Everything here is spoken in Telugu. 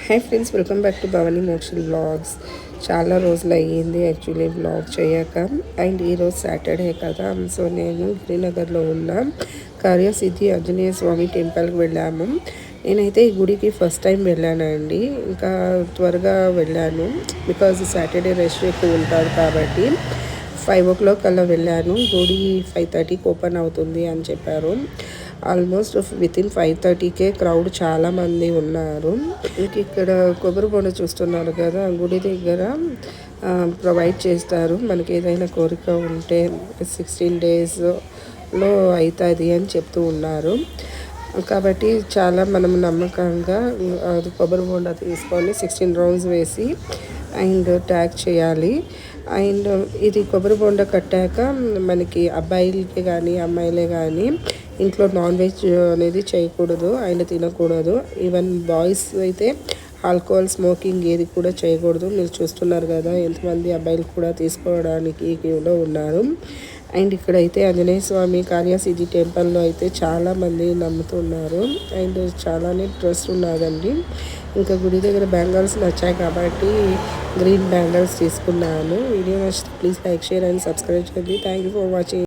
Hi friends, welcome back to Bhavani Mokshal vlogs. చాలా రోజులు అయ్యింది యాక్చువల్లీ వ్లాగ్ చేయక. అండ్ ఈరోజు సాటర్డే కదా, సో నేను గిరినగర్లో ఉన్న కార్యసిద్ధి ఆంజనేయ స్వామి టెంపుల్కి వెళ్ళాము. నేనైతే ఈ గుడికి ఫస్ట్ టైం వెళ్ళానండి. ఇంకా త్వరగా వెళ్ళాను బికాజ్ సాటర్డే రష్ ఎక్కువ ఉంటారు కాబట్టి 5 o'clock అలా వెళ్ళాను. గుడి 5:30కి ఓపెన్ అవుతుంది అని చెప్పారు. ఆల్మోస్ట్ వితిన్ 5:30కే క్రౌడ్ చాలామంది ఉన్నారు. ఇక్కడ కొబ్బరి బొండ చూస్తున్నారు కదా, గుడి దగ్గర ప్రొవైడ్ చేస్తారు. మనకి ఏదైనా కోరిక ఉంటే 16 daysలో అవుతుంది అని చెప్తూ ఉన్నారు. కాబట్టి చాలా మనం నమ్మకంగా అది కొబ్బరి బొండ తీసుకొని 16 rounds వేసి అండ్ ట్యాగ్ చేయాలి. అండ్ ఇది కొబ్బరి బొండ కట్టాక మనకి అబ్బాయిలకి కానీ అమ్మాయిలే కానీ ఇంట్లో నాన్ వెజ్ అనేది చేయకూడదు, అండ్ తినకూడదు. ఈవెన్ బాయ్స్ అయితే ఆల్కహాల్ స్మోకింగ్ ఏది కూడా చేయకూడదు. మీరు చూస్తున్నారు కదా ఎంతమంది అబ్బాయిలు కూడా తీసుకోవడానికి క్యూలో ఉన్నారు. అండ్ ఇక్కడైతే ఆంజనేయ స్వామి కార్యసిద్ధి టెంపుల్లో అయితే చాలామంది నమ్ముతున్నారు అండ్ చాలానే ట్రస్ట్ ఉన్నదండి. ఇంకా గుడి దగ్గర బ్యాంగిల్స్ నచ్చాయి కాబట్టి గ్రీన్ బ్యాంగిల్స్ తీసుకున్నాను. వీడియో నచ్చితే please like, share and subscribe చేయండి. Thank you for watching.